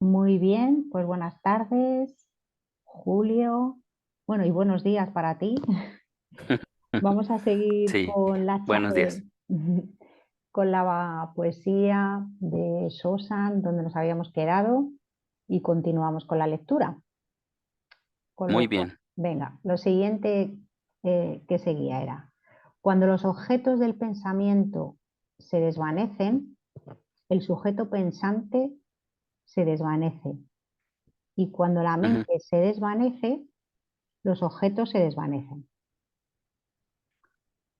Muy bien, pues buenas tardes, Julio. Bueno, y buenos días para ti. Vamos a seguir Sí, con buenos días. con la poesía de Sosan, donde nos habíamos quedado, y continuamos con la lectura. Muy bien. Venga, lo siguiente que seguía era, cuando los objetos del pensamiento se desvanecen, el sujeto pensante se desvanece. Y cuando la Ujú. mente se desvanece, los objetos se desvanecen.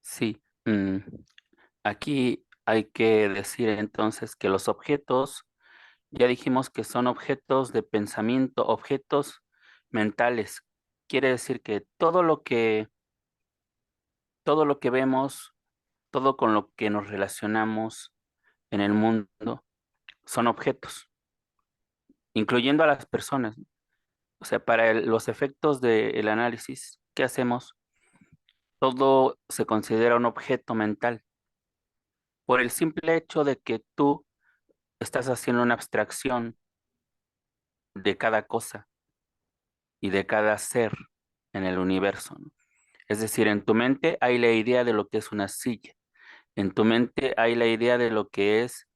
Sí, aquí hay que decir entonces que los objetos, ya dijimos que son objetos de pensamiento, objetos mentales. Quiere decir que todo lo que vemos, todo con lo que nos relacionamos en el mundo, son objetos, incluyendo a las personas. O sea, para los efectos del análisis que hacemos, todo se considera un objeto mental por el simple hecho de que tú estás haciendo una abstracción de cada cosa y de cada ser en el universo, ¿no? Es decir, en tu mente hay la idea de lo que es una silla, en tu mente hay la idea de lo que es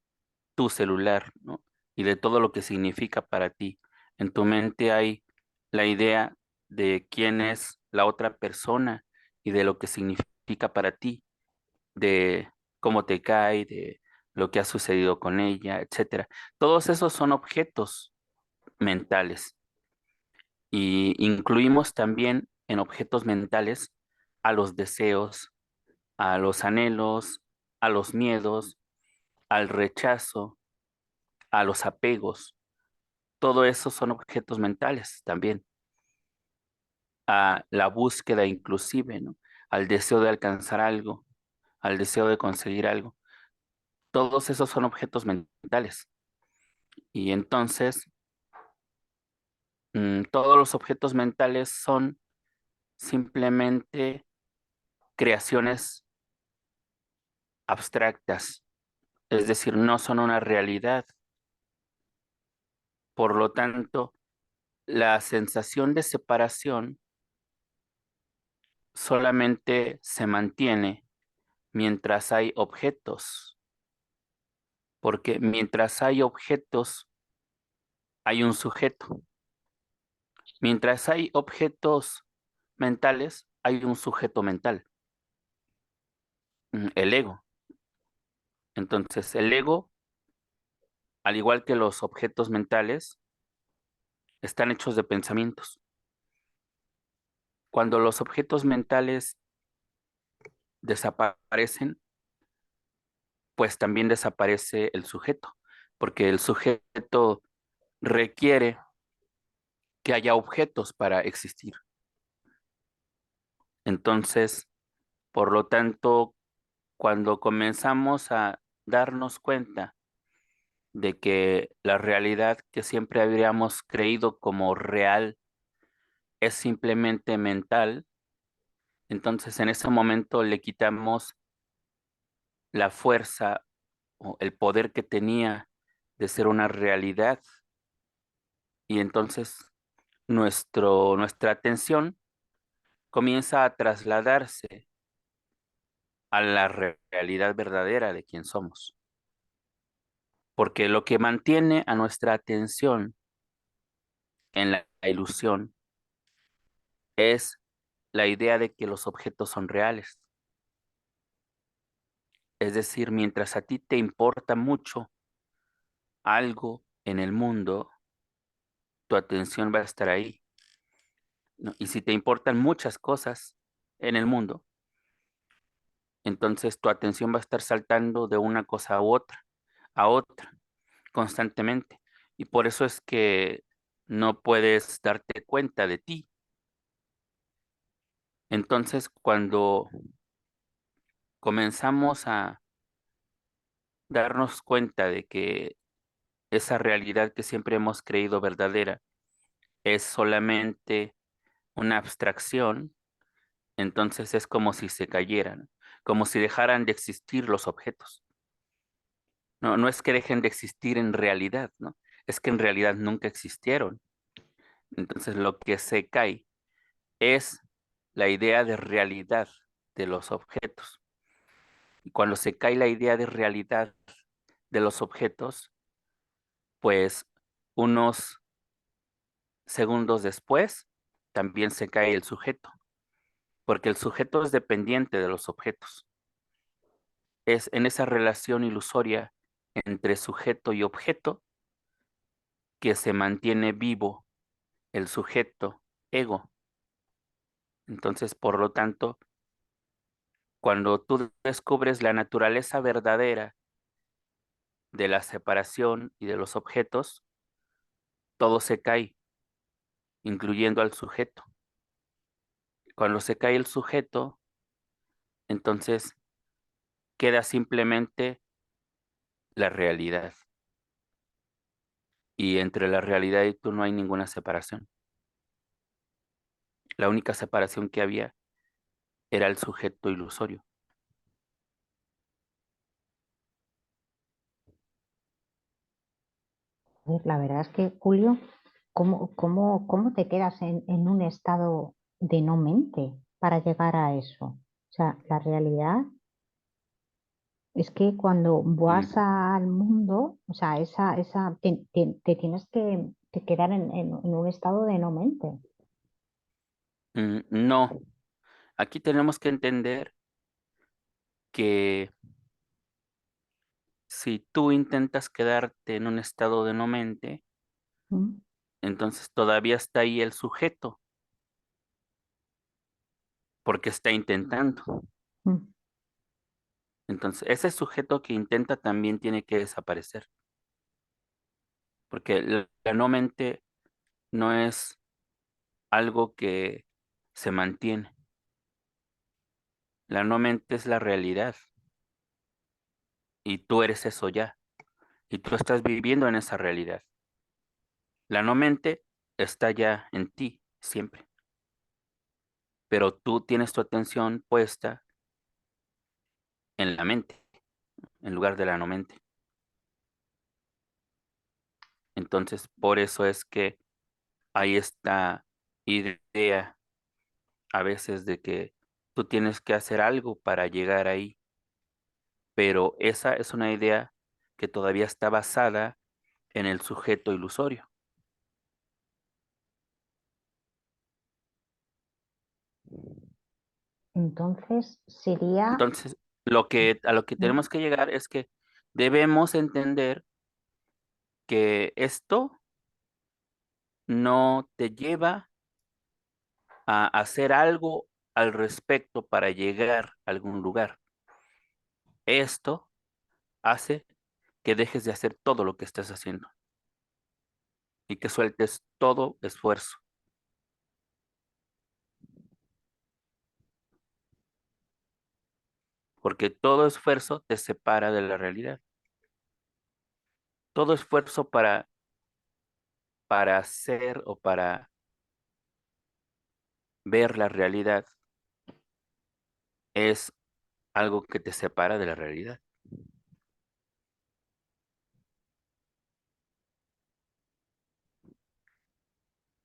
tu celular, ¿no? Y de todo lo que significa para ti. En tu mente hay la idea de quién es la otra persona y de lo que significa para ti, de cómo te cae, de lo que ha sucedido con ella, etcétera. Todos esos son objetos mentales y incluimos también en objetos mentales a los deseos, a los anhelos, a los miedos, al rechazo, a los apegos. Todo eso son objetos mentales también, a la búsqueda inclusive, ¿no? Al deseo de alcanzar algo, al deseo de conseguir algo. Todos esos son objetos mentales. Y entonces, todos los objetos mentales son simplemente creaciones abstractas, es decir, no son una realidad. Por lo tanto, la sensación de separación solamente se mantiene mientras hay objetos, porque mientras hay objetos, hay un sujeto. Mientras hay objetos mentales, hay un sujeto mental, el ego. Entonces, el ego, al igual que los objetos mentales, están hechos de pensamientos. Cuando los objetos mentales desaparecen, pues también desaparece el sujeto, porque el sujeto requiere que haya objetos para existir. Entonces, por lo tanto, cuando comenzamos a darnos cuenta de que la realidad que siempre habríamos creído como real es simplemente mental, entonces en ese momento le quitamos la fuerza o el poder que tenía de ser una realidad y entonces nuestra atención comienza a trasladarse a la realidad verdadera de quién somos. Porque lo que mantiene a nuestra atención en la ilusión es la idea de que los objetos son reales. Es decir, mientras a ti te importa mucho algo en el mundo, tu atención va a estar ahí, ¿no? Y si te importan muchas cosas en el mundo, entonces tu atención va a estar saltando de una cosa a otra, constantemente. Y por eso es que no puedes darte cuenta de ti. Entonces, cuando comenzamos a darnos cuenta de que esa realidad que siempre hemos creído verdadera es solamente una abstracción, entonces es como si se cayeran, como si dejaran de existir los objetos. No, no es que dejen de existir en realidad, ¿no? es que en realidad nunca existieron. Entonces lo que se cae es la idea de realidad de los objetos. Y cuando se cae la idea de realidad de los objetos, pues unos segundos después también se cae el sujeto, porque el sujeto es dependiente de los objetos. Es en esa relación ilusoria entre sujeto y objeto que se mantiene vivo el sujeto ego. Entonces, por lo tanto, cuando tú descubres la naturaleza verdadera de la separación y de los objetos, todo se cae, incluyendo al sujeto. Cuando se cae el sujeto, entonces queda simplemente la realidad. Y entre la realidad y tú no hay ninguna separación. La única separación que había era el sujeto ilusorio. Pues la verdad es que, Julio, ¿cómo te quedas en un estado de no mente para llegar a eso? O sea, la realidad es que cuando vas Mm, al mundo, o sea, te tienes que quedar en un estado de no mente. no, aquí tenemos que entender que si tú intentas quedarte en un estado de no mente, ¿Mm? entonces todavía está ahí el sujeto, porque está intentando. ¿Mm? Entonces, ese sujeto que intenta también tiene que desaparecer, porque la no mente no es algo que se mantiene. La no mente es la realidad y tú eres eso ya, y tú estás viviendo en esa realidad. La no mente está ya en ti siempre, pero tú tienes tu atención puesta en la mente, en lugar de la no mente. Entonces, por eso es que hay esta idea a veces de que tú tienes que hacer algo para llegar ahí, pero esa es una idea que todavía está basada en el sujeto ilusorio. Entonces sería... Entonces, a lo que ¿Mm? tenemos que llegar es que debemos entender que esto no te lleva a hacer algo al respecto para llegar a algún lugar. Esto hace que dejes de hacer todo lo que estás haciendo y que sueltes todo esfuerzo, porque todo esfuerzo te separa de la realidad. Todo esfuerzo para hacer o para ver la realidad es algo que te separa de la realidad.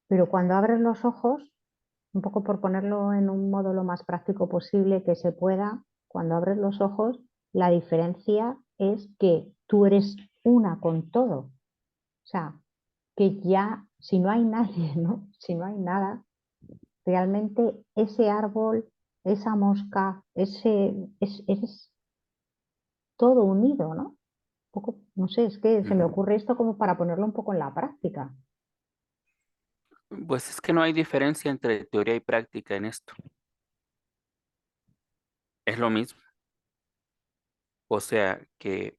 Pero cuando abres los ojos, un poco por ponerlo en un modo lo más práctico posible que se pueda, cuando abres los ojos, la diferencia es que tú eres una con todo. O sea, que ya, si no hay nadie, ¿no? Si no hay nada, realmente ese árbol, esa mosca, es todo unido, ¿no? Un poco, no sé, es que se me Ujú. ocurre esto como para ponerlo un poco en la práctica. Pues es que no hay diferencia entre teoría y práctica en esto. Es lo mismo. O sea que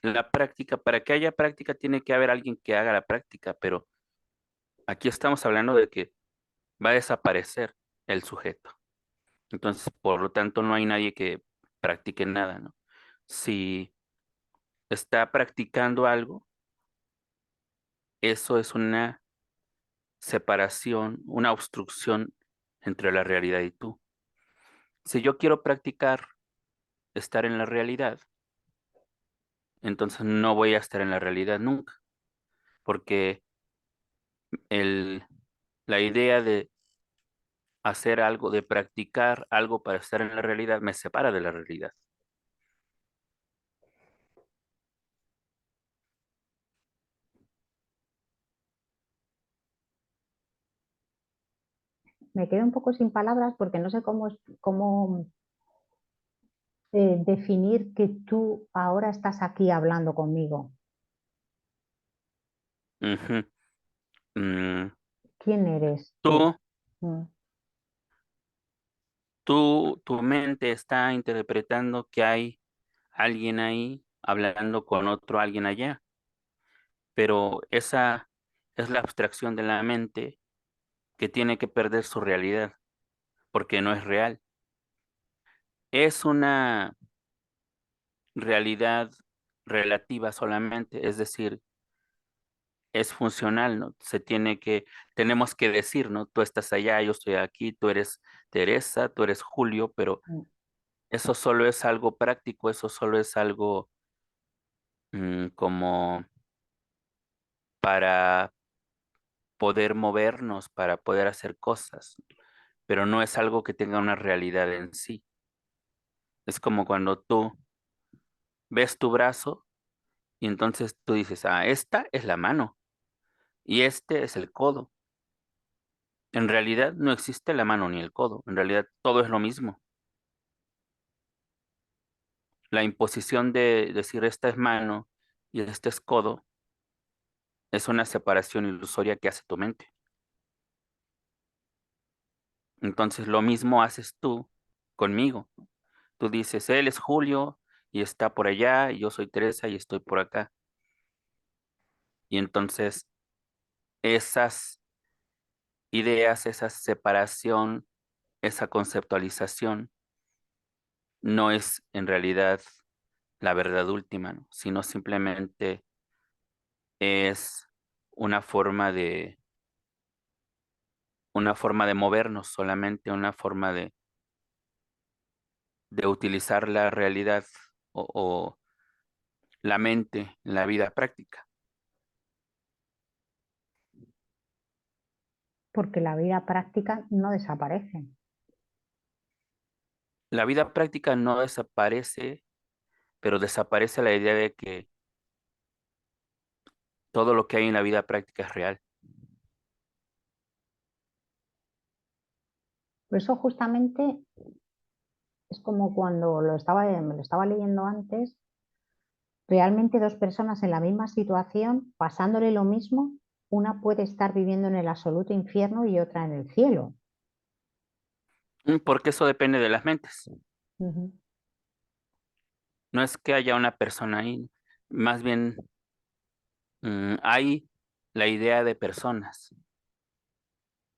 la práctica, para que haya práctica, tiene que haber alguien que haga la práctica, pero aquí estamos hablando de que va a desaparecer el sujeto. Entonces, por lo tanto, no hay nadie que practique nada, ¿no? Si está practicando algo, eso es una separación, una obstrucción entre la realidad y tú. Si yo quiero practicar estar en la realidad, entonces no voy a estar en la realidad nunca, porque el, la idea de hacer algo, de practicar algo para estar en la realidad, me separa de la realidad. Me quedo un poco sin palabras porque no sé cómo definir que tú ahora estás aquí hablando conmigo. Ujú. Mm, ¿Quién eres tú? Tú, Mm. tu mente está interpretando que hay alguien ahí hablando con otro alguien allá, pero esa es la abstracción de la mente que tiene que perder su realidad, porque no es real. Es una realidad relativa solamente, es decir, es funcional, ¿no? Tenemos que decir, ¿no? Tú estás allá, yo estoy aquí, tú eres Teresa, tú eres Julio, pero Mm. eso solo es algo práctico, eso solo es algo como para poder movernos, para poder hacer cosas, pero no es algo que tenga una realidad en sí. Es como cuando tú ves tu brazo y entonces tú dices, ah, esta es la mano y este es el codo. En realidad no existe la mano ni el codo, en realidad todo es lo mismo. La imposición de decir esta es mano y este es codo es una separación ilusoria que hace tu mente. Entonces lo mismo haces tú conmigo. Tú dices, él es Julio y está por allá, y yo soy Teresa y estoy por acá. Y entonces esas ideas, esa separación, esa conceptualización no es en realidad la verdad última, ¿no? Sino simplemente es una una forma de movernos, solamente una forma de utilizar la realidad o la mente en la vida práctica. Porque la vida práctica no desaparece. La vida práctica no desaparece, pero desaparece la idea de que todo lo que hay en la vida práctica es real. Por eso justamente es como cuando me lo estaba leyendo antes, realmente dos personas en la misma situación, pasándole lo mismo, una puede estar viviendo en el absoluto infierno y otra en el cielo. Porque eso depende de las mentes. Ujú. No es que haya una persona ahí, más bien hay la idea de personas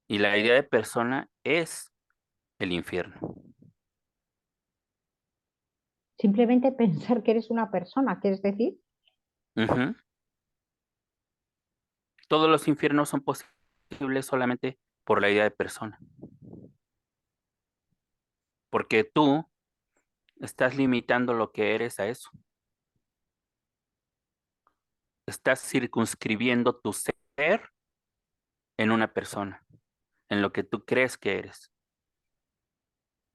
y la idea de persona es el infierno. Simplemente pensar que eres una persona, ¿quieres decir? Ujú. Todos los infiernos son posibles solamente por la idea de persona, porque tú estás limitando lo que eres a eso. Estás circunscribiendo tu ser en una persona, en lo que tú crees que eres.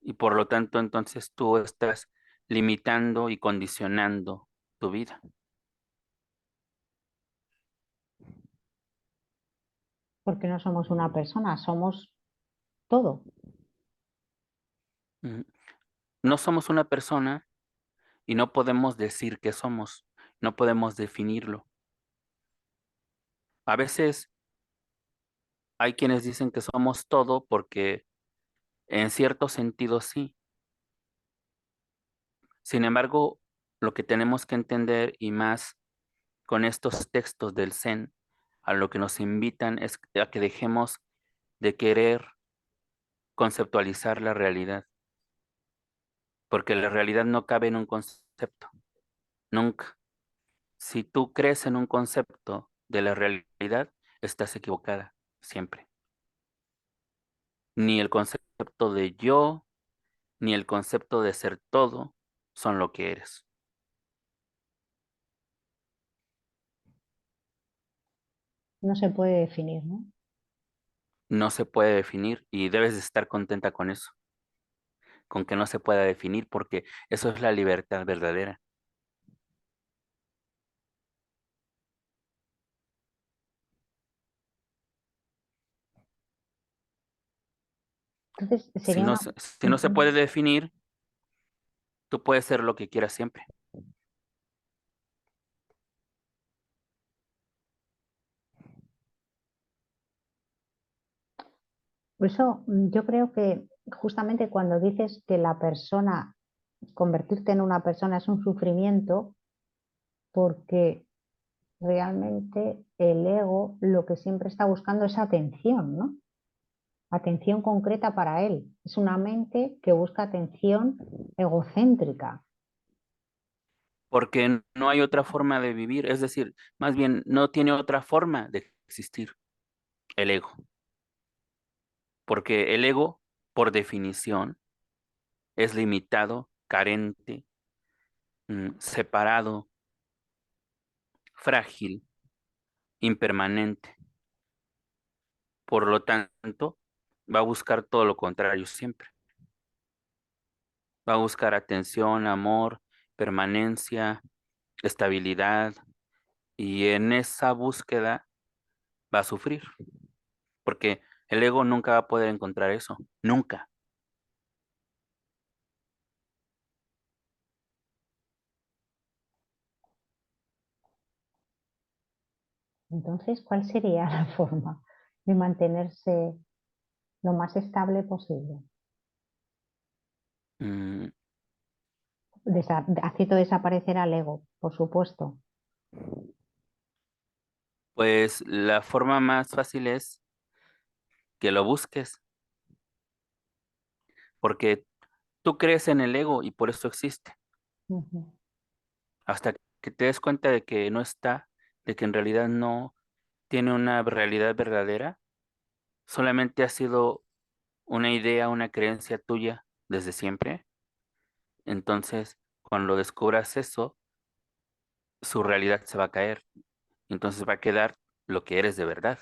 Y por lo tanto, entonces tú estás limitando y condicionando tu vida. Porque no somos una persona, somos todo. Ujú. No somos una persona y no podemos decir que somos, no podemos definirlo. A veces hay quienes dicen que somos todo porque en cierto sentido sí. Sin embargo, lo que tenemos que entender y más con estos textos del Zen, a lo que nos invitan es a que dejemos de querer conceptualizar la realidad, porque la realidad no cabe en un concepto, nunca. Si tú crees en un concepto de la realidad, estás equivocada, siempre. Ni el concepto de yo, ni el concepto de ser todo son lo que eres. No se puede definir, ¿no? No se puede definir y debes de estar contenta con eso, con que no se pueda definir, porque eso es la libertad verdadera. Entonces Si sería no una... se, si no se Ujú. puede definir, tú puedes ser lo que quieras siempre. Por eso yo creo que justamente cuando dices que la persona, convertirte en una persona es un sufrimiento, porque realmente el ego lo que siempre está buscando es atención, ¿no? Atención concreta para él. Es una mente que busca atención egocéntrica. Porque no hay otra forma de vivir, es decir, más bien no tiene otra forma de existir el ego, porque el ego, por definición, es limitado, carente, separado, frágil, impermanente. Por lo tanto, va a buscar todo lo contrario siempre. Va a buscar atención, amor, permanencia, estabilidad, y en esa búsqueda va a sufrir, porque el ego nunca va a poder encontrar eso, nunca. Entonces, ¿cuál sería la forma de mantenerse lo más estable posible? Mm, Haciendo desaparecer al ego, por supuesto. Pues la forma más fácil es que lo busques, porque tú crees en el ego y por eso existe. Ujú, Hasta que te des cuenta de que no está, de que en realidad no tiene una realidad verdadera, solamente ha sido una idea, una creencia tuya desde siempre. Entonces, cuando descubras eso, su realidad se va a caer. Entonces va a quedar lo que eres de verdad.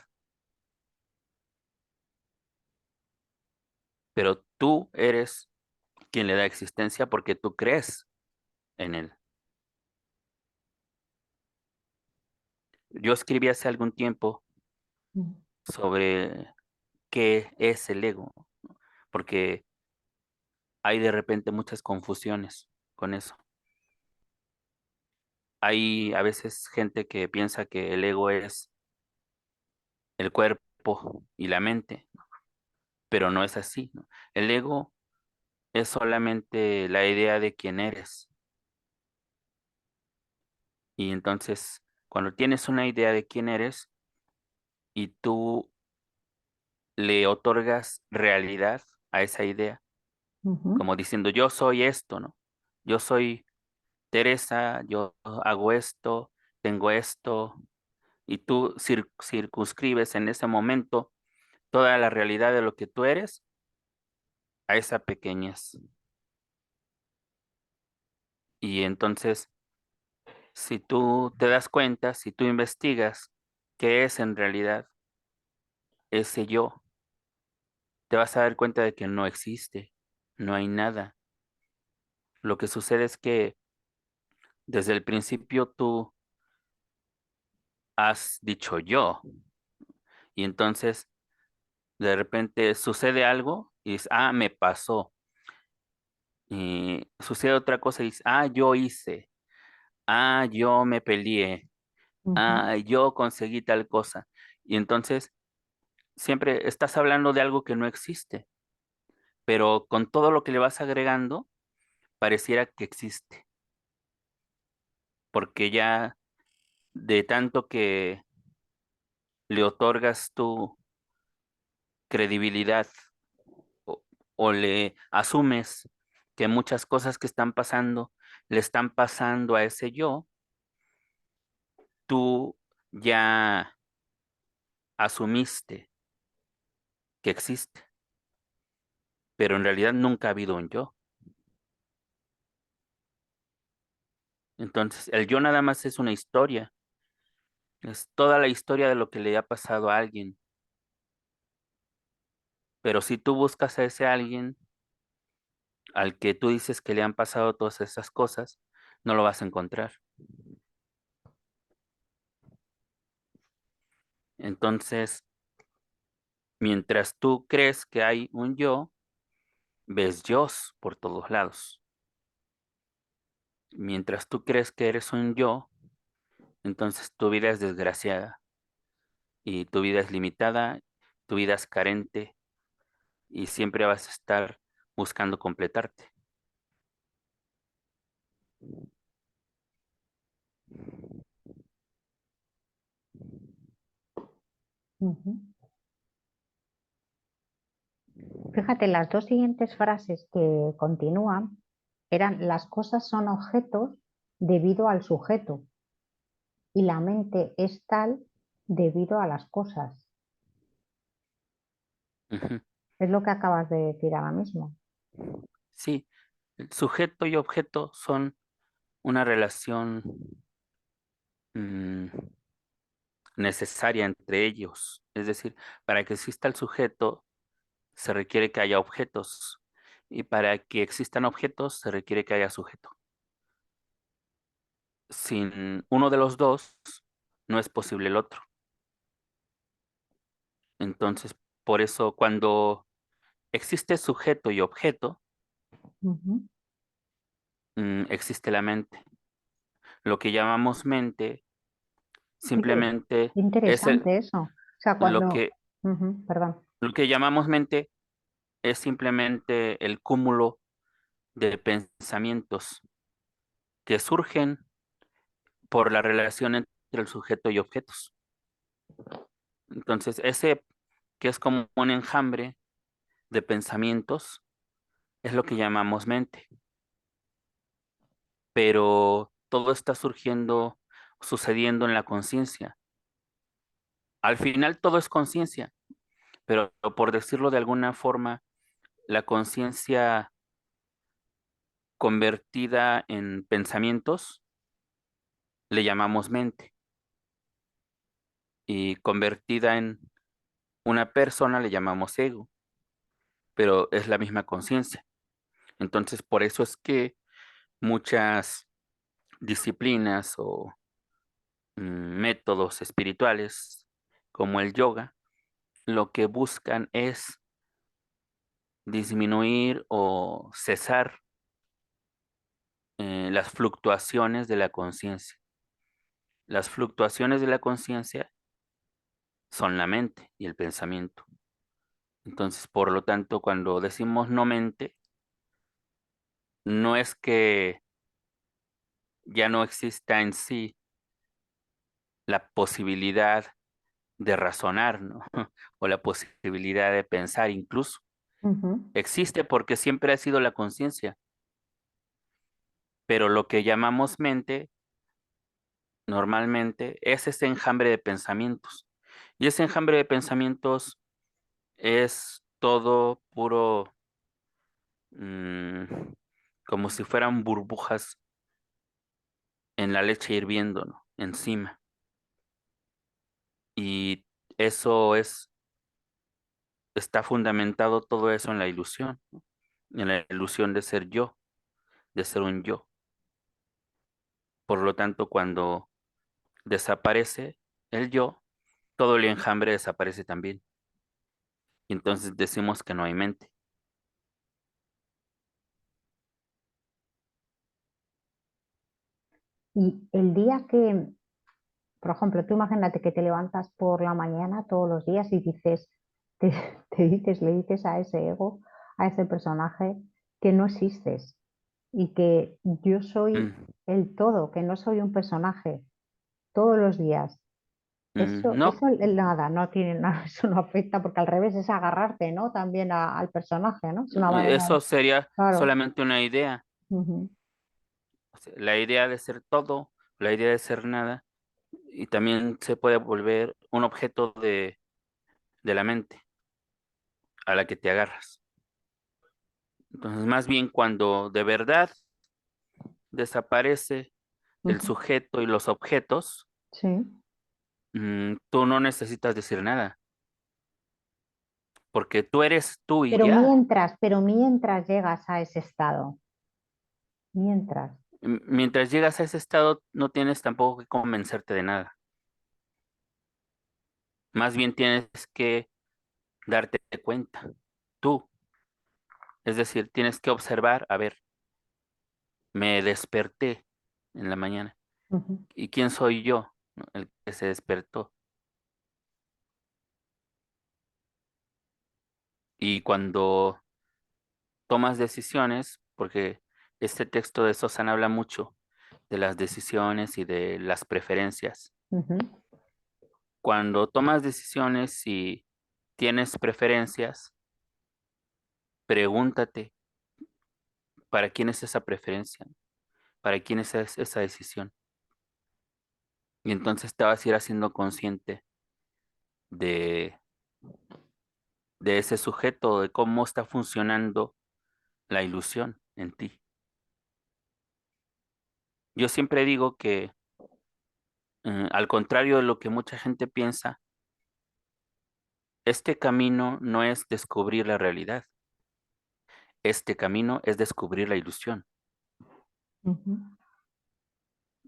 Pero tú eres quien le da existencia porque tú crees en él. Yo escribí hace algún tiempo ujú, sobre qué es el ego, porque hay de repente muchas confusiones con eso. Hay a veces gente que piensa que el ego es el cuerpo y la mente, pero no es así, ¿no? El ego es solamente la idea de quién eres. Y entonces, cuando tienes una idea de quién eres y tú le otorgas realidad a esa idea, ujú, como diciendo, yo soy esto, ¿no? Yo soy Teresa, yo hago esto, tengo esto, y tú circunscribes en ese momento toda la realidad de lo que tú eres a esa pequeñez. Y entonces, si tú te das cuenta, si tú investigas qué es en realidad ese yo, te vas a dar cuenta de que no existe, no hay nada. Lo que sucede es que desde el principio tú has dicho yo, y entonces de repente sucede algo y dices, ah, me pasó. Y sucede otra cosa y dices, ah, yo hice, ah, yo me peleé, ujú, ah, yo conseguí tal cosa. Y entonces siempre estás hablando de algo que no existe, pero con todo lo que le vas agregando, pareciera que existe, porque ya de tanto que le otorgas tu credibilidad o, o le asumes que muchas cosas que están pasando le están pasando a ese yo, tú ya asumiste que existe, pero en realidad nunca ha habido un yo. Entonces, el yo nada más es una historia Es toda la historia de lo que le ha pasado a alguien. Pero si tú buscas a ese alguien al que tú dices que le han pasado todas esas cosas, no lo vas a encontrar. Entonces, mientras tú crees que hay un yo, ves yos por todos lados. Mientras tú crees que eres un yo, entonces tu vida es desgraciada y tu vida es limitada, tu vida es carente y siempre vas a estar buscando completarte. Ujú. Fíjate, las dos siguientes frases que continúan eran: las cosas son objetos debido al sujeto y la mente es tal debido a las cosas. Ujú. Es lo que acabas de decir ahora mismo. Sí, el sujeto y objeto son una relación mm, necesaria entre ellos. Es decir, para que exista el sujeto se requiere que haya objetos y para que existan objetos se requiere que haya sujeto. Sin uno de los dos no es posible el otro. Entonces, por eso cuando existe sujeto y objeto, Ujú. existe la mente. Lo que llamamos mente Oye, simplemente es interesante eso. O sea, lo cuando... que, Ujú, perdón. lo que llamamos mente es simplemente el cúmulo de pensamientos que surgen por la relación entre el sujeto y objetos. Entonces, ese que es como un enjambre de pensamientos es lo que llamamos mente, pero todo está surgiendo, sucediendo en la conciencia. Al final todo es conciencia, pero por decirlo de alguna forma, la conciencia convertida en pensamientos le llamamos mente y convertida en una persona le llamamos ego, pero es la misma conciencia. Entonces, por eso es que muchas disciplinas o métodos espirituales como el yoga, lo que buscan es disminuir o cesar las fluctuaciones de la conciencia. Las fluctuaciones de la conciencia son la mente y el pensamiento. Entonces, por lo tanto, cuando decimos no mente, no es que ya no exista en sí la posibilidad de razonar, ¿no? O la posibilidad de pensar incluso. Ujú, Existe porque siempre ha sido la conciencia, pero lo que llamamos mente normalmente es ese enjambre de pensamientos. Y ese enjambre de pensamientos es todo puro, mm, como si fueran burbujas en la leche hirviendo, ¿no? Encima. Y eso está fundamentado todo eso en la ilusión, ¿no? En la ilusión de ser yo, de ser un yo. Por lo tanto, cuando desaparece el yo, todo el enjambre desaparece también. Y entonces decimos que no hay mente. y el día que, por ejemplo, tú imagínate que te levantas por la mañana todos los días y dices, te, le dices a ese ego, a ese personaje, que no existes y que yo soy Mm, el todo, que no soy un personaje todos los días. no, Nada, no tiene nada, eso no afecta porque al revés es agarrarte, ¿no? También al personaje, ¿no? Es una manera de, eso sería claro. solamente una idea. Ujú. O sea, la idea de ser todo, la idea de ser nada, y también se puede volver un objeto de la mente a la que te agarras. Entonces, más bien cuando de verdad desaparece el Ujú. sujeto y los objetos, Sí. tú no necesitas decir nada, porque tú eres tú y ya. Pero mientras llegas a ese estado, mientras. Mientras llegas a ese estado, no tienes tampoco que convencerte de nada. Más bien tienes que darte cuenta, tú. Es decir, tienes que observar, a ver, me desperté en la mañana. Ujú, ¿Y quién soy yo, no? El que se despertó. Y cuando tomas decisiones, porque este texto de Sosan habla mucho de las decisiones y de las preferencias. ujú. Cuando tomas decisiones y tienes preferencias, pregúntate, ¿para quién es esa preferencia? ¿Para quién es esa decisión? Y entonces te vas a ir haciendo consciente de, de ese sujeto, de cómo está funcionando la ilusión en ti. Yo siempre digo que, al contrario de lo que mucha gente piensa, este camino no es descubrir la realidad, este camino es descubrir la ilusión. Ujú.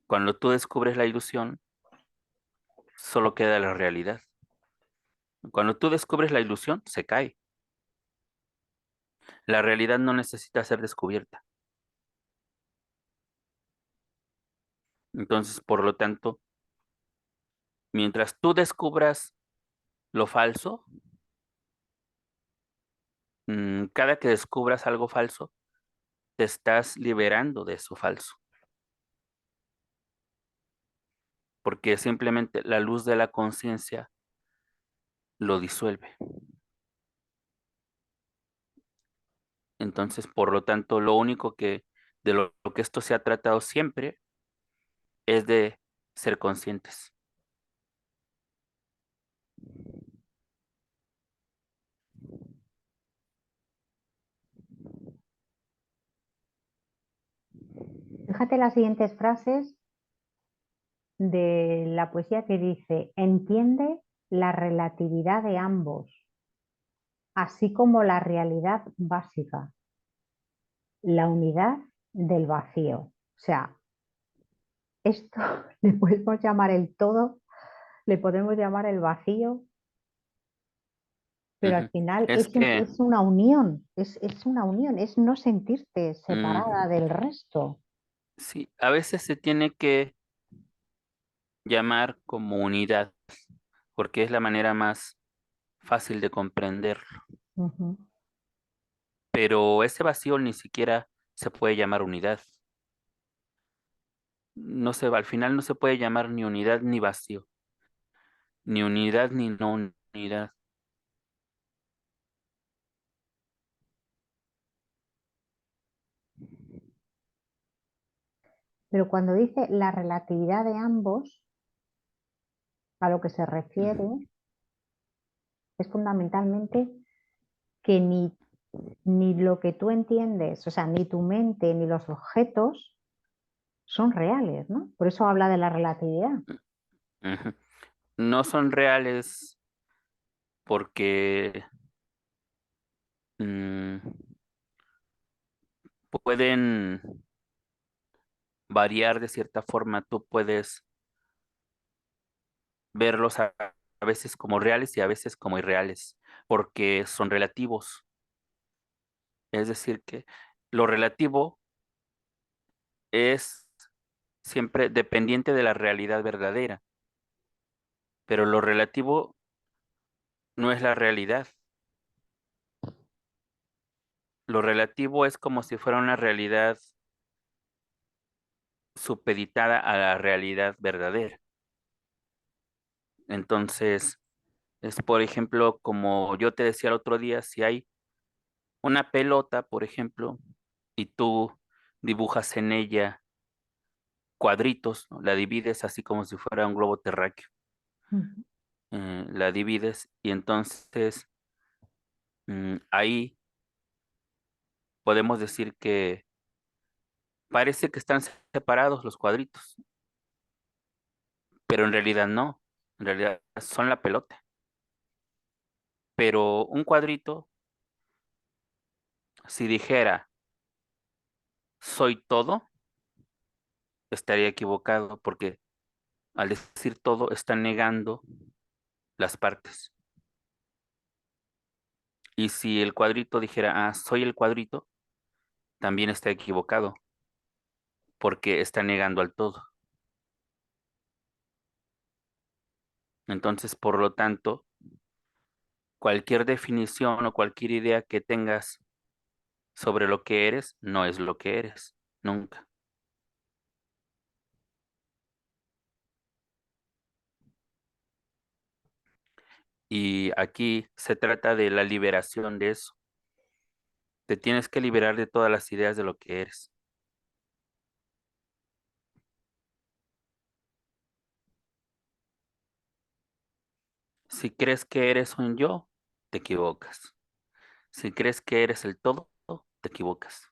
Cuando tú descubres la ilusión, solo queda la realidad. Cuando tú descubres la ilusión, se cae. La realidad no necesita ser descubierta. Entonces, por lo tanto, mientras tú descubras lo falso, cada que descubras algo falso, te estás liberando de eso falso, porque simplemente la luz de la conciencia lo disuelve. Entonces, por lo tanto, lo único que de lo que esto se ha tratado siempre es de ser conscientes. Fíjate las siguientes frases de la poesía que dice, entiende la relatividad de ambos, así como la realidad básica, la unidad del vacío. O sea, esto le podemos llamar el todo, le podemos llamar el vacío, pero al Ujú. final Es que es una unión, es una unión, es no sentirte separada mm, del resto. sí, a veces se tiene que llamar como unidad, porque es la manera más fácil de comprender. Ujú. Pero ese vacío ni siquiera se puede llamar unidad. No se, al final no se puede llamar ni unidad ni vacío, ni unidad ni no unidad. Pero cuando dice la relatividad de ambos, a lo que se refiere Ujú, es fundamentalmente que ni lo que tú entiendes, o sea, ni tu mente ni los objetos son reales, ¿no? Por eso habla de la relatividad. ujú. No son reales porque mm, pueden variar de cierta forma. Tú puedes verlos a veces como reales y a veces como irreales, porque son relativos. Es decir, que lo relativo es siempre dependiente de la realidad verdadera, pero lo relativo no es la realidad. Lo relativo es como si fuera una realidad supeditada a la realidad verdadera. Entonces, es por ejemplo, como yo te decía el otro día, si hay una pelota, por ejemplo, y tú dibujas en ella cuadritos, ¿no? La divides así como si fuera un globo terráqueo. Ujú. La divides y entonces ahí podemos decir que parece que están separados los cuadritos, pero en realidad no. En realidad son la pelota. Pero un cuadrito, si dijera soy todo, estaría equivocado porque al decir todo está negando las partes. Y si el cuadrito dijera, soy el cuadrito, también está equivocado porque está negando al todo. Entonces, por lo tanto, cualquier definición o cualquier idea que tengas sobre lo que eres, no es lo que eres, nunca. Y aquí se trata de la liberación de eso. Te tienes que liberar de todas las ideas de lo que eres. Si crees que eres un yo, te equivocas. Si crees que eres el todo, te equivocas.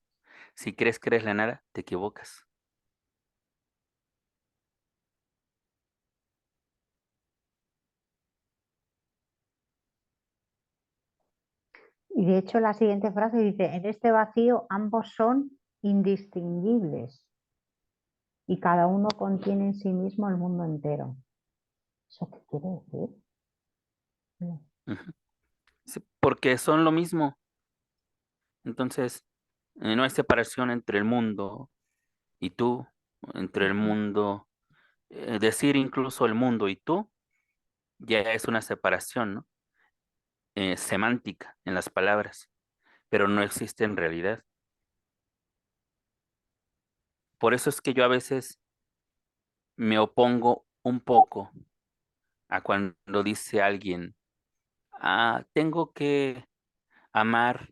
Si crees que eres la nada, te equivocas. Y de hecho la siguiente frase dice, en este vacío ambos son indistinguibles y cada uno contiene en sí mismo el mundo entero. ¿Eso qué quiere decir? No. Ujú. Sí, porque son lo mismo. Entonces, no hay separación entre el mundo y tú, entre el Ujú. mundo, decir incluso el mundo y tú, ya es una separación, ¿no? Semántica en las palabras, pero no existe en realidad. Por eso es que yo a veces me opongo un poco a cuando dice alguien, tengo que amar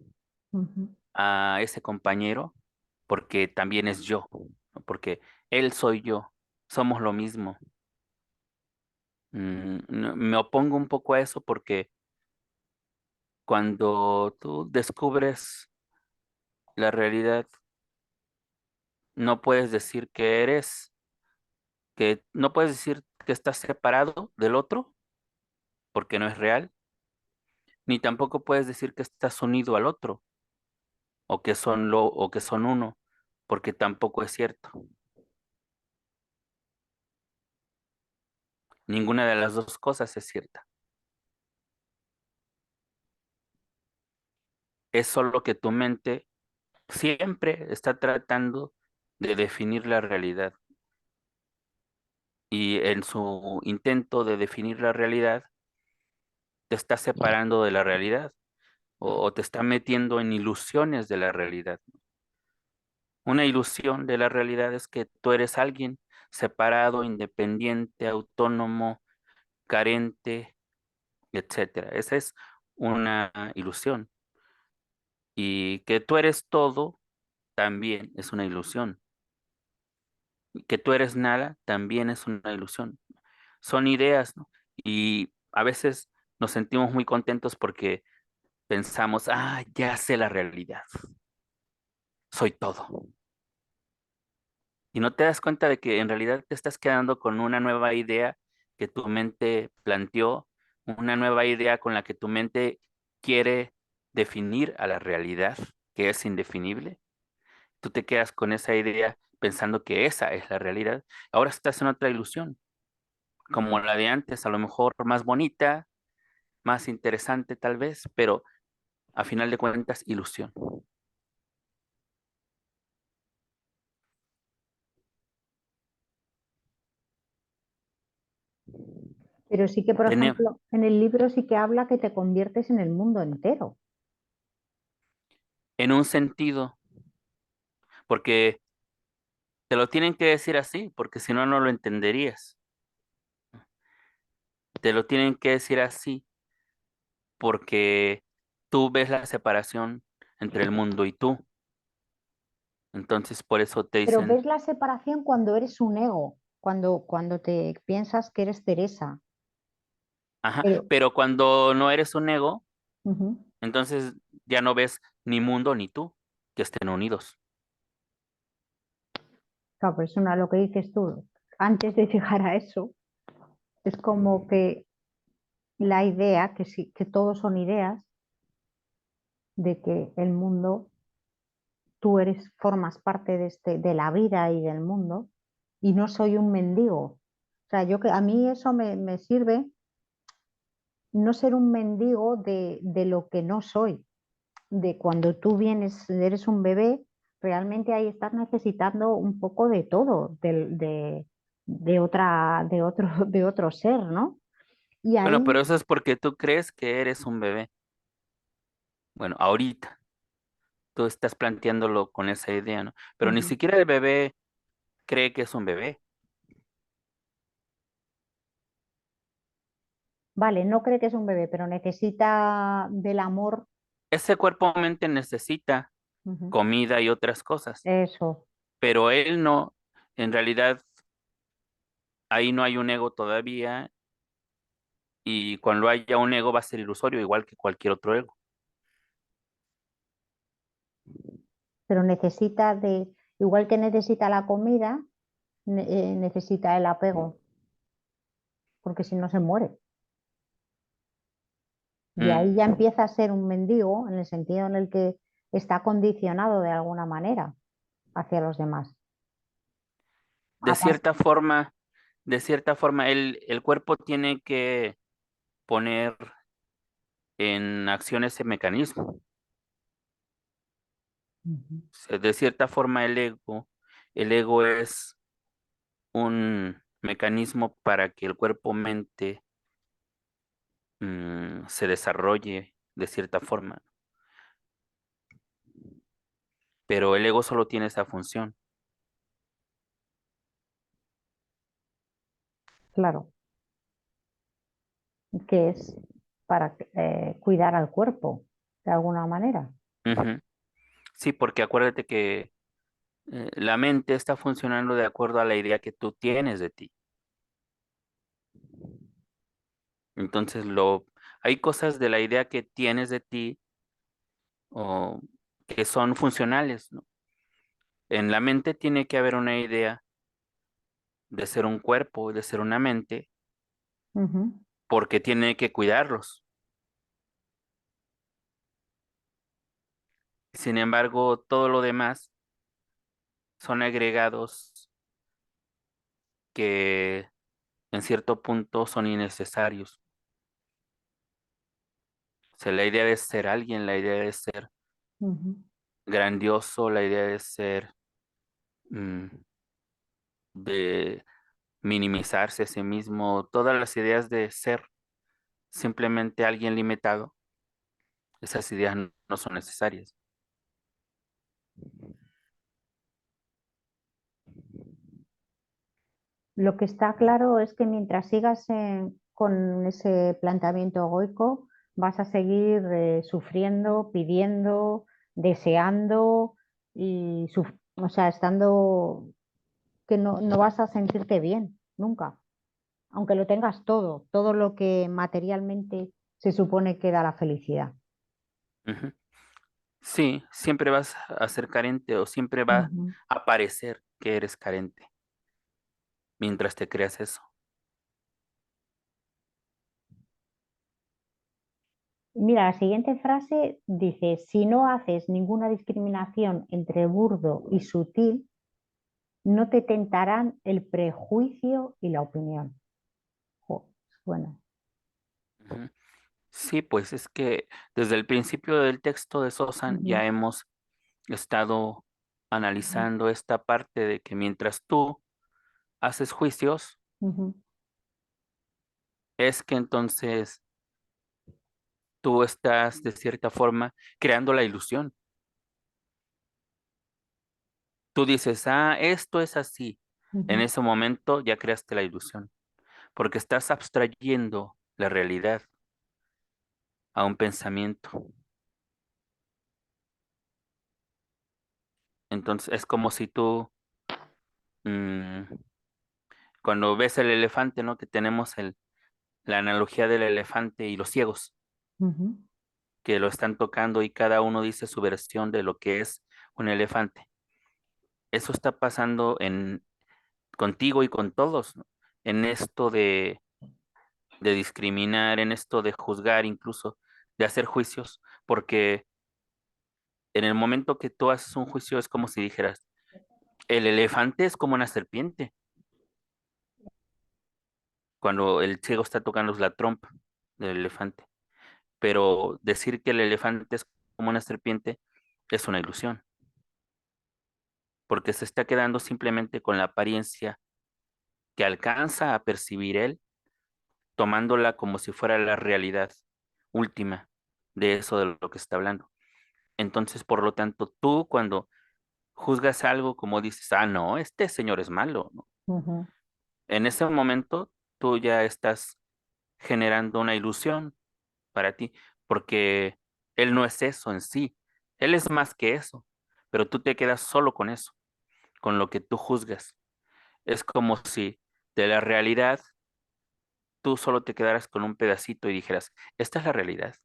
Ujú. a ese compañero porque también es yo, ¿no? Porque él soy yo, somos lo mismo. Me opongo un poco a eso porque cuando tú descubres la realidad, no puedes decir que no puedes decir que estás separado del otro porque no es real, ni tampoco puedes decir que estás unido al otro o que son uno, porque tampoco es cierto. Ninguna de las dos cosas es cierta. Es solo que tu mente siempre está tratando de definir la realidad y en su intento de definir la realidad te está separando de la realidad o te está metiendo en ilusiones de la realidad. Una ilusión de la realidad es que tú eres alguien separado, independiente, autónomo, carente, etcétera. Esa es una ilusión. Y que tú eres todo también es una ilusión. Que tú eres nada también es una ilusión. Son ideas, ¿no? Y a veces nos sentimos muy contentos porque pensamos, ya sé la realidad, soy todo. Y no te das cuenta de que en realidad te estás quedando con una nueva idea que tu mente planteó, una nueva idea con la que tu mente quiere definir a la realidad, que es indefinible. Tú te quedas con esa idea pensando que esa es la realidad. Ahora estás en otra ilusión, como la de antes, a lo mejor más bonita, más interesante tal vez, pero a final de cuentas, ilusión. Pero sí que, por Tiene, ejemplo, en el libro sí que habla que te conviertes en el mundo entero. en un sentido, porque te lo tienen que decir así, porque si no, no lo entenderías. Te lo tienen que decir así, porque tú ves la separación entre el mundo y tú. Entonces, por eso te Pero dicen, ves la separación cuando eres un ego, cuando te piensas que eres Teresa. ajá, Pero, pero cuando no eres un ego, ujú. entonces ya no ves ni mundo ni tú, que estén unidos. Claro, pero es una, lo que dices tú, antes de llegar a eso. Es como que la idea, que sí, que todos son ideas, de que el mundo, tú eres, formas parte de de la vida y del mundo, y no soy un mendigo. O sea, a mí eso me sirve no ser un mendigo de lo que no soy, de cuando tú vienes, eres un bebé, realmente ahí estás necesitando un poco de todo, de otro ser, ¿no? Y Bueno, ahí, pero eso es porque tú crees que eres un bebé. Bueno, ahorita tú estás planteándolo con esa idea, ¿no? Pero ni ujú, siquiera el bebé cree que es un bebé. vale, no cree que es un bebé, pero necesita del amor. Ese cuerpo-mente necesita Ujú, comida y otras cosas, eso, pero él no, en realidad ahí no hay un ego todavía y cuando haya un ego va a ser ilusorio, igual que cualquier otro ego. pero necesita igual que necesita la comida, necesita el apego, porque si no se muere. Y ahí ya Mm. empieza a ser un mendigo en el sentido en el que está condicionado de alguna manera hacia los demás. De Aparte, cierta forma, de cierta forma, el cuerpo tiene que poner en acción ese mecanismo. ujú, De cierta forma, el ego es un mecanismo para que el cuerpo-mente se desarrolle de cierta forma, pero el ego solo tiene esa función. claro, que es para cuidar al cuerpo de alguna manera. Ujú. Sí, porque acuérdate que la mente está funcionando de acuerdo a la idea que tú tienes de ti. Entonces, hay cosas de la idea que tienes de ti o que son funcionales, ¿no? En la mente tiene que haber una idea de ser un cuerpo, de ser una mente, Ujú, porque tiene que cuidarlos. Sin embargo, todo lo demás son agregados que en cierto punto son innecesarios. O sea, la idea de ser alguien, la idea de ser ujú. grandioso, la idea de ser, mm, de minimizarse a sí mismo, todas las ideas de ser simplemente alguien limitado, esas ideas no son necesarias. Lo que está claro es que mientras sigas con ese planteamiento egoico, vas a seguir sufriendo, pidiendo, deseando y, o sea, estando que no vas a sentirte bien, nunca, aunque lo tengas todo, todo lo que materialmente se supone que da la felicidad. Ujú. Sí, siempre vas a ser carente o siempre va Ujú. a parecer que eres carente mientras te creas eso. Mira, la siguiente frase dice, si no haces ninguna discriminación entre burdo y sutil, no te tentarán el prejuicio y la opinión. Jo, bueno, Ujú. Sí, pues es que desde el principio del texto de Sosan ujú, ya hemos estado ujú, analizando esta parte de que mientras tú haces juicios, ujú, es que entonces tú estás de cierta forma creando la ilusión. Tú dices, ah, esto es así. En ujú. ese momento ya creaste la ilusión, porque estás abstrayendo la realidad a un pensamiento. Entonces es como si tú, mm, cuando ves el elefante, ¿no? Que tenemos la analogía del elefante y los ciegos, Ujú, que lo están tocando y cada uno dice su versión de lo que es un elefante. Eso está pasando contigo y con todos, ¿no? En esto de discriminar, en esto de juzgar incluso, de hacer juicios, porque en el momento que tú haces un juicio es como si dijeras, el elefante es como una serpiente, cuando el ciego está tocando la trompa del elefante. Pero decir que el elefante es como una serpiente es una ilusión, porque se está quedando simplemente con la apariencia que alcanza a percibir él, tomándola como si fuera la realidad última de eso de lo que está hablando. Entonces, por lo tanto, tú cuando juzgas algo como dices, ah, no, este señor es malo, ¿no? Ujú. En ese momento tú ya estás generando una ilusión para ti, porque él no es eso en sí, él es más que eso, pero tú te quedas solo con eso, con lo que tú juzgas. Es como si de la realidad tú solo te quedaras con un pedacito y dijeras, esta es la realidad.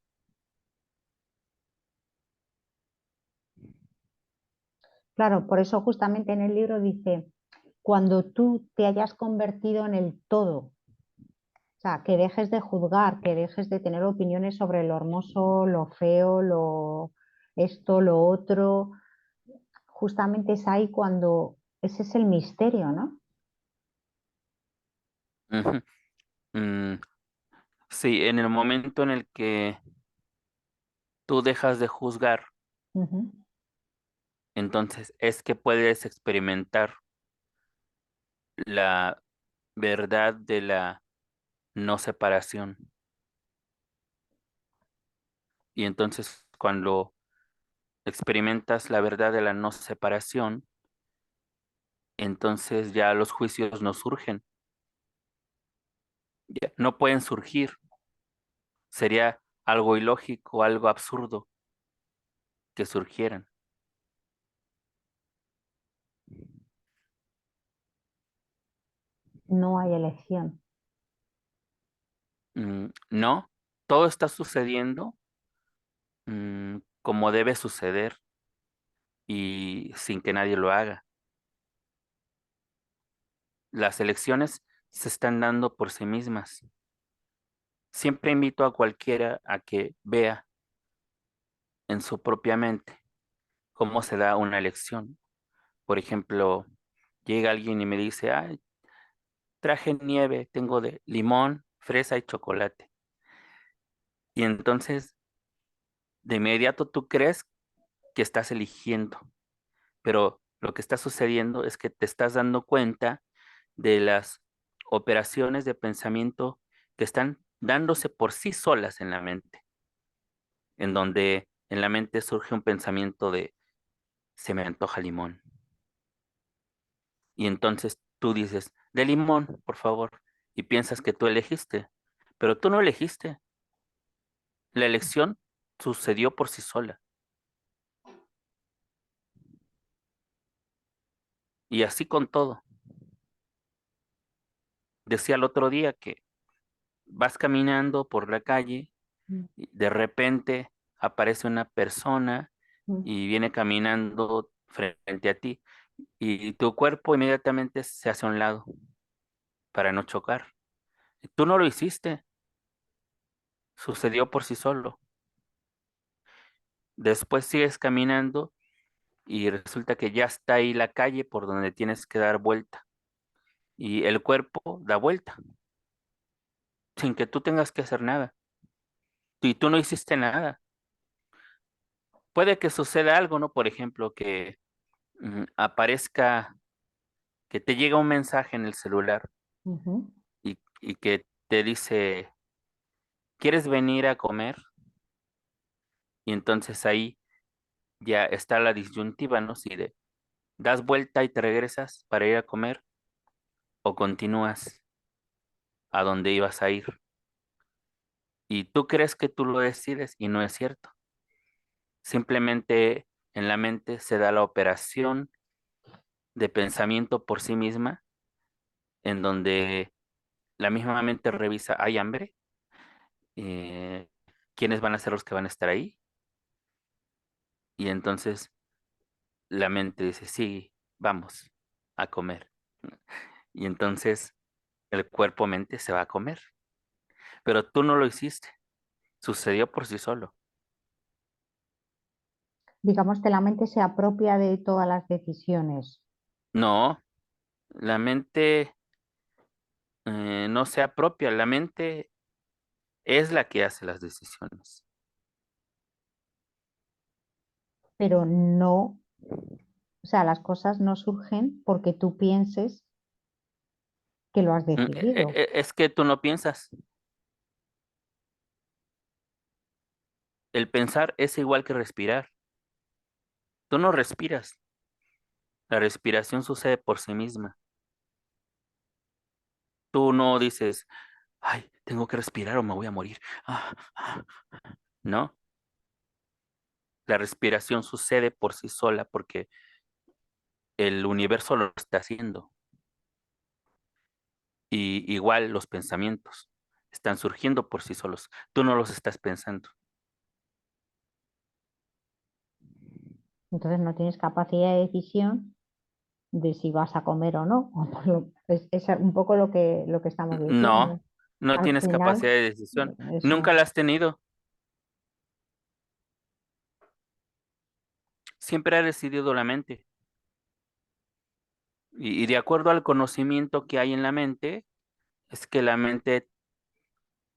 Claro, por eso justamente en el libro dice, cuando tú te hayas convertido en el todo, o sea, que dejes de juzgar, que dejes de tener opiniones sobre lo hermoso, lo feo, lo esto, lo otro, justamente es ahí cuando ese es el misterio, ¿no? Ujú. Mm, sí, en el momento en el que tú dejas de juzgar, Ujú. entonces es que puedes experimentar la verdad de la no separación. Y entonces cuando experimentas la verdad de la no separación, entonces ya los juicios no surgen, ya no pueden surgir. Sería algo ilógico, algo absurdo que surgieran. No hay elección. No, todo está sucediendo como debe suceder y sin que nadie lo haga. Las elecciones se están dando por sí mismas. Siempre invito a cualquiera a que vea en su propia mente cómo se da una elección. Por ejemplo, llega alguien y me dice, ay, traje nieve, tengo de limón, fresa y chocolate. Y entonces, de inmediato tú crees que estás eligiendo, pero lo que está sucediendo es que te estás dando cuenta de las operaciones de pensamiento que están dándose por sí solas en la mente, en donde en la mente surge un pensamiento de se me antoja limón. Y entonces tú dices, de limón, por favor, y piensas que tú elegiste, pero tú no elegiste. La elección sucedió por sí sola. Y así con todo. Decía el otro día que vas caminando por la calle Mm, y de repente aparece una persona mm. y viene caminando frente a ti y tu cuerpo inmediatamente se hace a un lado para no chocar. Y tú no lo hiciste, sucedió por sí solo. Después sigues caminando y resulta que ya está ahí la calle por donde tienes que dar vuelta y el cuerpo da vuelta sin que tú tengas que hacer nada y tú no hiciste nada. Puede que suceda algo, ¿no? Por ejemplo, que aparezca, que te llega un mensaje en el celular Ujú. y que te dice, ¿quieres venir a comer? Y entonces ahí ya está la disyuntiva, ¿no? Si das vuelta y te regresas para ir a comer o continúas a donde ibas a ir. Y tú crees que tú lo decides y no es cierto. Simplemente en la mente se da la operación de pensamiento por sí misma, en donde la misma mente revisa, ¿hay hambre? Eh, ¿Quiénes van a ser los que van a estar ahí? Y entonces la mente dice, sí, vamos a comer. Y entonces el cuerpo-mente se va a comer. pero tú no lo hiciste, sucedió por sí solo. Digamos que la mente se apropia de todas las decisiones, No, la mente no se apropia, la mente es la que hace las decisiones. pero no, o sea, las cosas no surgen porque tú pienses que lo has decidido. Es que tú no piensas. El pensar es igual que respirar. Tú no respiras. La respiración sucede por sí misma. Tú no dices, ay, tengo que respirar o me voy a morir. No, la respiración sucede por sí sola porque el universo lo está haciendo. Y igual los pensamientos están surgiendo por sí solos. Tú no los estás pensando. Entonces no tienes capacidad de decisión de si vas a comer o no. Es un poco lo que estamos No, diciendo. no Al tienes final, capacidad de decisión. Nunca eso, la has tenido. Siempre ha decidido la mente. Y de acuerdo al conocimiento que hay en la mente, es que la mente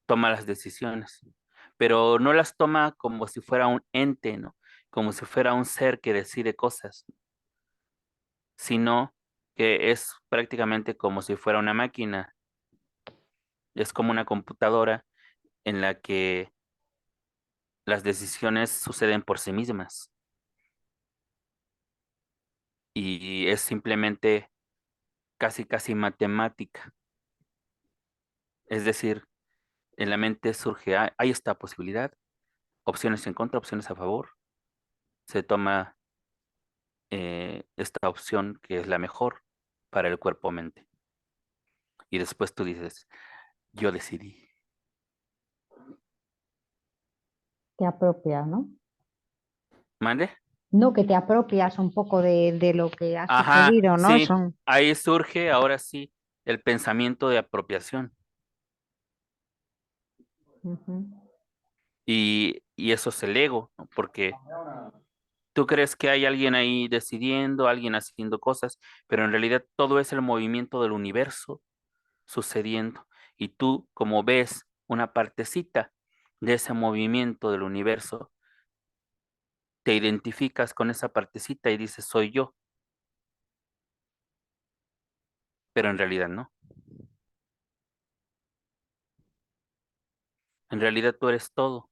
toma las decisiones, pero no las toma como si fuera un ente, ¿no? Como si fuera un ser que decide cosas, sino que es prácticamente como si fuera una máquina, es como una computadora en la que las decisiones suceden por sí mismas y es simplemente casi matemática. Es decir, en la mente surge, hay esta posibilidad, opciones en contra, opciones a favor, se toma esta opción que es la mejor para el cuerpo-mente. Y después tú dices, yo decidí. te apropias, ¿no? ¿Mande? No, que te apropias un poco de lo que ha Ajá, sucedido, ¿no? sí, Son, ahí surge ahora sí el pensamiento de apropiación. ujú. Y eso es el ego, ¿no? Porque tú crees que hay alguien ahí decidiendo, alguien haciendo cosas, pero en realidad todo es el movimiento del universo sucediendo. Y tú, como ves una partecita de ese movimiento del universo, te identificas con esa partecita y dices, soy yo, pero en realidad no. En realidad tú eres todo.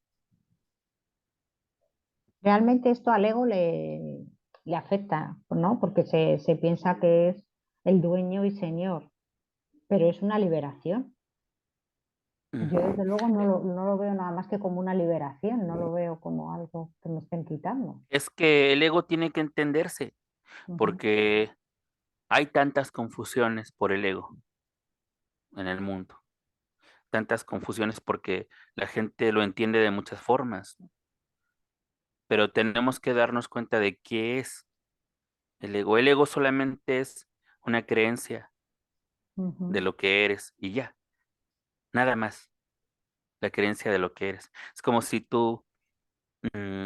Realmente esto al ego le afecta, ¿no? Porque se piensa que es el dueño y señor, pero es una liberación. Yo Mm. desde luego no lo veo nada más que como una liberación, no lo veo como algo que me estén quitando. Es que el ego tiene que entenderse, Ujú, porque hay tantas confusiones por el ego en el mundo, tantas confusiones porque la gente lo entiende de muchas formas, ¿no? Pero tenemos que darnos cuenta de qué es el ego. El ego solamente es una creencia de ujú. lo que eres y ya, nada más, la creencia de lo que eres. Es como si tú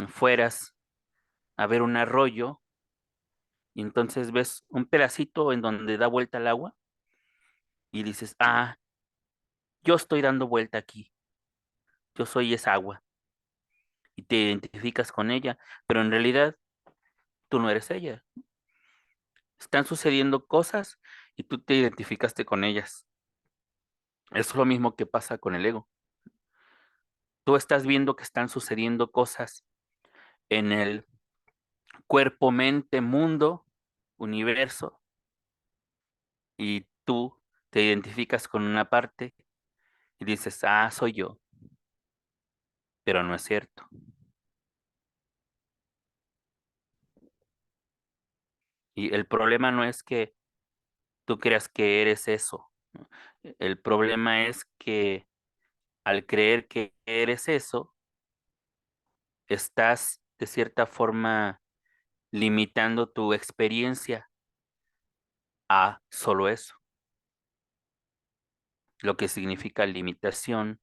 fueras a ver un arroyo y entonces ves un pedacito en donde da vuelta el agua y dices, ah, yo estoy dando vuelta aquí, yo soy esa agua y te identificas con ella, pero en realidad tú no eres ella. Están sucediendo cosas y tú te identificaste con ellas. Es lo mismo que pasa con el ego. Tú estás viendo que están sucediendo cosas en el cuerpo, mente, mundo, universo, y tú te identificas con una parte y dices, ah, soy yo, pero no es cierto. Y el problema no es que tú creas que eres eso, ¿no? El problema es que al creer que eres eso, estás de cierta forma limitando tu experiencia a solo eso, lo que significa limitación.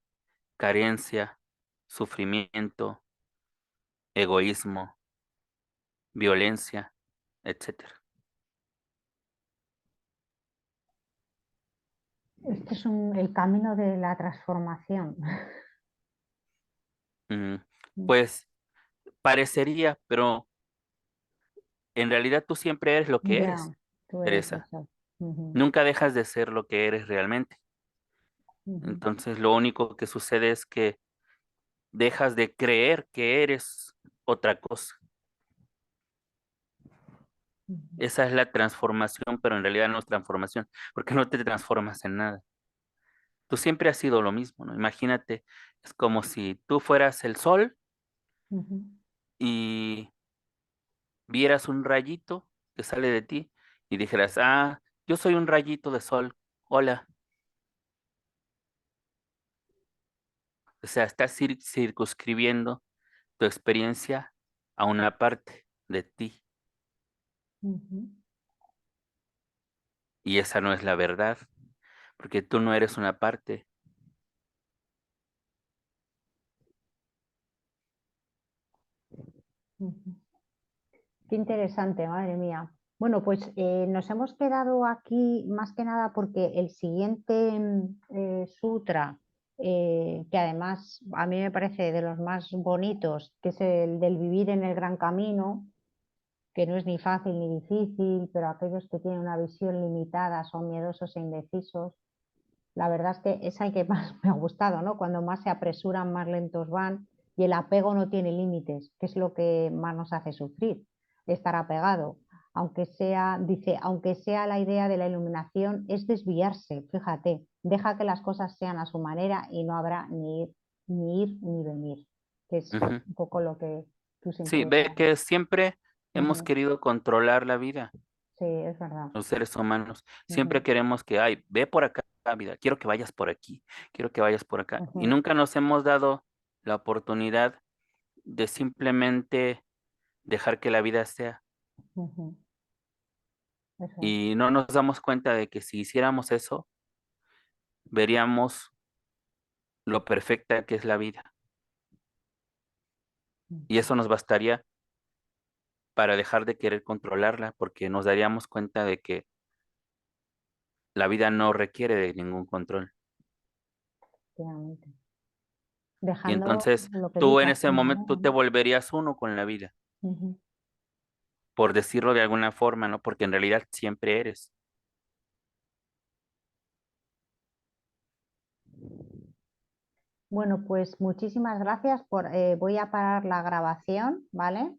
carencia, sufrimiento, egoísmo, violencia, etcétera. Este es el camino de la transformación. Mm, Pues parecería, pero en realidad tú siempre eres lo que Ya, eres, tú eres Teresa. eso. Ujú, Nunca dejas de ser lo que eres realmente. ujú, Entonces lo único que sucede es que dejas de creer que eres otra cosa. ujú. Esa es la transformación, pero en realidad no es transformación, porque no te transformas en nada. Tú siempre has sido lo mismo, ¿no? Imagínate, es como si tú fueras el sol Ujú, y vieras un rayito que sale de ti y dijeras, ah, yo soy un rayito de sol, hola. O sea, estás circunscribiendo tu experiencia a una parte de ti ujú, y esa no es la verdad, porque tú no eres una parte. ujú. Qué interesante, madre mía. Bueno, pues nos hemos quedado aquí más que nada porque el siguiente sutra, que además a mí me parece de los más bonitos, que es el del vivir en el gran camino, que no es ni fácil ni difícil, pero aquellos que tienen una visión limitada son miedosos e indecisos. La verdad es que es el que más me ha gustado, ¿no? Cuando más se apresuran, más lentos van y el apego no tiene límites, que es lo que más nos hace sufrir, estar apegado. Aunque sea, dice, aunque sea la idea de la iluminación, es desviarse, fíjate, deja que las cosas sean a su manera y no habrá ni ir ni venir, que es Ujú. un poco lo que tú Sí, siempre... ve que siempre hemos Ujú, querido controlar la vida, sí, es verdad. los seres humanos. Siempre Ujú, queremos que, ay, ve por acá, vida, quiero que vayas por aquí, quiero que vayas por acá. Y ujú, nunca nos hemos dado la oportunidad de simplemente dejar que la vida sea. ujú, eso es. Y no nos damos cuenta de que si hiciéramos eso, veríamos lo perfecta que es la vida. Y Ujú. eso nos bastaría para dejar de querer controlarla, porque nos daríamos cuenta de que la vida no requiere de ningún control. Efectivamente. Y Dejando entonces lo que tú dice en a ese su momento manera, tú te ¿no? volverías uno con la vida, Ujú. por decirlo de alguna forma, ¿no? Porque en realidad siempre eres. Bueno, pues muchísimas gracias voy a parar la grabación, ¿vale?